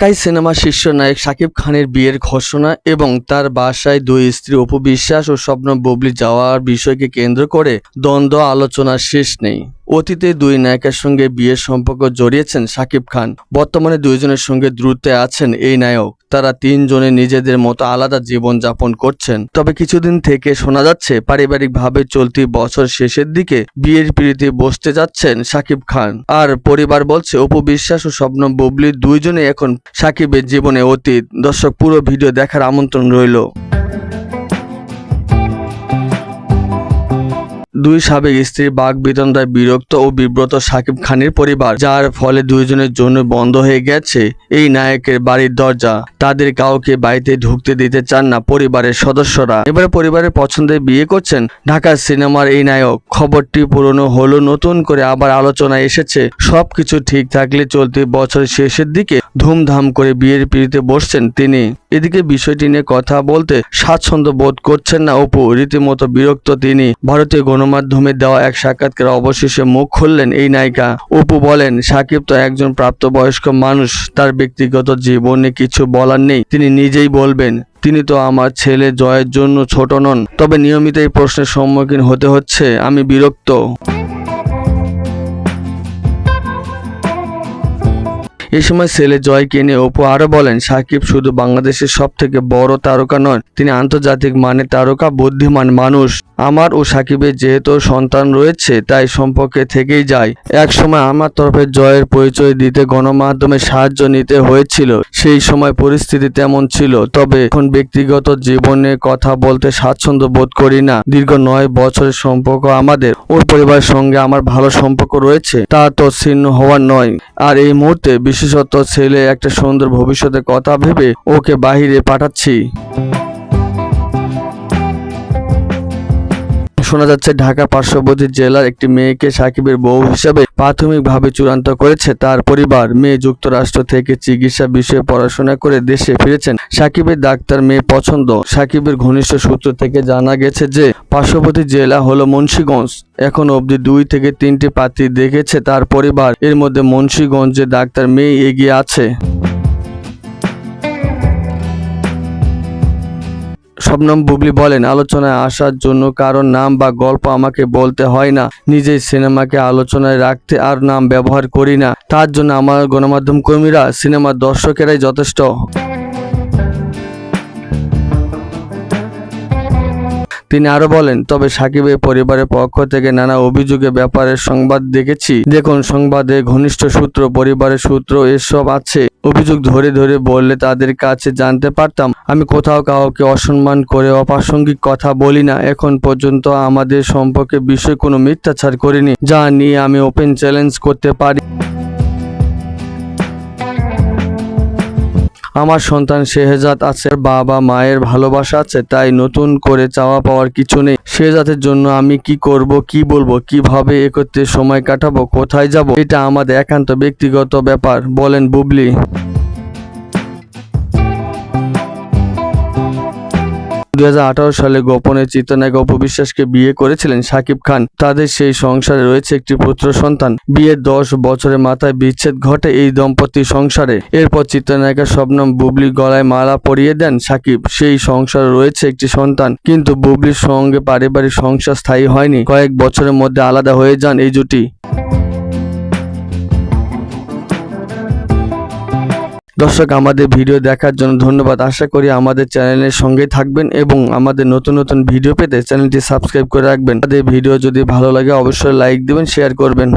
ঢাকাই সিনেমার শীর্ষ নায়ক শাকিব খানের বিয়ের ঘোষণা এবং তার বাসায় দুই স্ত্রী অপু বিশ্বাস ও শবনম বুবলী যাওয়ার বিষয়কে কেন্দ্র করে দ্বন্দ্ব আলোচনার শেষ নেই। অতীতে দুই নায়িকার সঙ্গে বিয়ের সম্পর্ক জড়িয়েছেন শাকিব খান। বর্তমানে দুইজনের সঙ্গে দূরত্বে আছেন এই নায়ক। তারা তিনজনে নিজেদের মতো আলাদা জীবন যাপন করছেন। তবে কিছুদিন থেকে শোনা যাচ্ছে পারিবারিকভাবে চলতি বছর শেষের দিকে বিয়ের পিঁড়িতে বসতে যাচ্ছেন শাকিব খান। আর পরিবার বলছে অপু বিশ্বাস ও শবনম বুবলী দুইজনে এখন শাকিবের জীবনে অতীত। দর্শক, পুরো ভিডিও দেখার আমন্ত্রণ রইল। দুই সাবেক স্ত্রীর বাকবিতণ্ডায় বিরক্ত ও বিব্রত শাকিব খানের পরিবার, যার ফলে দুইজনের জন্য বন্ধ হয়ে গেছে এই নায়কের বাড়ির দরজা। তাদের কাউকে বাড়িতে ঢুকতে দিতে চান না পরিবারের সদস্যরা। এবারে পরিবারের পছন্দে বিয়ে করছেন ঢাকার সিনেমার এই নায়ক। খবরটি পুরনো হলো নতুন করে আবার আলোচনায় এসেছে। সবকিছু ঠিক থাকলে চলতি বছরের শেষের দিকে ধুমধাম করে বিয়ের পিঁড়িতে বসছেন তিনি। এদিকে বিষয়টি নিয়ে কথা বলতে স্বাচ্ছন্দ্য বোধ করছেন না অপু। রীতিমতো বিরক্ত তিনি। ভারতীয় গণমাধ্যমে দেওয়া এক সাক্ষাৎকারে অবশেষে মুখ খুললেন এই নায়িকা। অপু বলেন, সাকিব তো একজন প্রাপ্তবয়স্ক মানুষ, তার ব্যক্তিগত জীবনে কিছু বলার নেই, তিনি নিজেই বলবেন। তিনি তো আমার ছেলে জয়ের জন্য ছোট নন। তবে নিয়মিত এই প্রশ্নের সম্মুখীন হতে হচ্ছে, আমি বিরক্ত। এই সময় ছেলে জয়কে নিয়ে অপু আরো বলেন, সাকিব শুধু বাংলাদেশের সব থেকে বড় তারকা নন, তিনি আন্তর্জাতিক মানের তারকা, বুদ্ধিমান মানুষ। আমার ও সাকিবের যেহেতু সন্তান রয়েছে, তাই সম্পর্কে থেকেই যায়। এক সময় আমার তরফে জয়ের পরিচয় দিতে গণমাধ্যমের সাহায্য নিতে হয়েছিল। সেই সময় পরিস্থিতি তেমন ছিল। তবে এখন ব্যক্তিগত জীবনে কথা বলতে স্বাচ্ছন্দ্য বোধ করি না। দীর্ঘ 9 বছরের সম্পর্ক আমাদের। ওর পরিবারের সঙ্গে আমার ভালো সম্পর্ক রয়েছে, তা তো ছিন্ন হওয়ার নয়। আর এই মুহূর্তে বিশেষত ছেলে একটা সুন্দর ভবিষ্যতের কথা ভেবে ওকে বাহিরে পাঠাচ্ছি। শোনা যাচ্ছে ঢাকা পার্শ্ববর্তী জেলার একটি মেয়েকে সাকিবের বউ হিসেবে প্রাথমিকভাবে চূড়ান্ত করেছে তার পরিবার। মেয়ে যুক্তরাষ্ট্র থেকে চিকিৎসা বিষয়ে পড়াশোনা করে দেশে ফিরেছেন। সাকিবের ডাক্তার মেয়ে পছন্দ। সাকিবের ঘনিষ্ঠ সূত্র থেকে জানা গেছে যে পার্শ্ববর্তী জেলা হলো মুন্সিগঞ্জ। এখন অবধি 2 থেকে 3টি প্রার্থী দেখেছে তার পরিবার। এর মধ্যে মুন্সিগঞ্জে ডাক্তার মেয়ে এগিয়ে আছে। শবনম বুবলী বলেন, আলোচনায় আসার জন্য কারণ নাম বা গল্প আমাকে বলতে হয় না। নিজেই সিনেমাকে আলোচনায় রাখতে আর নাম ব্যবহার করি না। তার জন্য আমার গণমাধ্যম কর্মীরা, সিনেমার দর্শকেরাই যথেষ্ট। তিনি আরো বলেন, তবে সাকিবের পরিবারের পক্ষ থেকে নানা অভিযোগের ব্যাপারে সংবাদ দেখেছি। দেখুন, সংবাদে ঘনিষ্ঠ সূত্র, পরিবারের সূত্র এসব আছে। অভিযোগ ধরে ধরে বললে তাদের কাছে জানতে পারতাম। আমি কোথাও কাউকে অসম্মান করে অপ্রাসঙ্গিক কথা বলি না। এখন পর্যন্ত আমাদের সম্পর্কে বিষয়ে কোনো মিথ্যাচার করিনি, যা নিয়ে আমি ওপেন চ্যালেঞ্জ করতে পারি। আমার সন্তান শেহজাদ আছে, বাবা মায়ের ভালোবাসা আছে, তাই নতুন করে চাওয়া পাওয়ার কিছু নেই। শেহজাদের জন্য আমি কি করব, কি বলবো, কিভাবে একত্রে সময় কাটাবো, কোথায় যাব, এটা আমাদের একান্ত ব্যক্তিগত ব্যাপার, বলেন বুবলী। দুই 2018 সালে গোপনে চিত্রনায়ক অপু বিশ্বাসকে বিয়ে করেছিলেন শাকিব খান। তাদের সেই সংসারে রয়েছে একটি পুত্র সন্তান। বিয়ের 10 বছরের মাথায় বিচ্ছেদ ঘটে এই দম্পতির সংসারে। এরপর চিত্রনায়িকা শবনম বুবলীর গলায় মালা পরিয়ে দেন শাকিব। সেই সংসারে রয়েছে একটি সন্তান। কিন্তু বুবলীর সঙ্গে পারিবারিক সংসার স্থায়ী হয়নি। কয়েক বছরের মধ্যে আলাদা হয়ে যান এই জুটি। দর্শক, আমাদের ভিডিও দেখার জন্য ধন্যবাদ। আশা করি আমাদের চ্যানেলের সঙ্গেই থাকবেন এবং আমাদের নতুন নতুন ভিডিও পেতে চ্যানেলটি সাবস্ক্রাইব করে রাখবেন। আমাদের ভিডিও যদি ভালো লাগে অবশ্যই লাইক দিবেন, শেয়ার করবেন।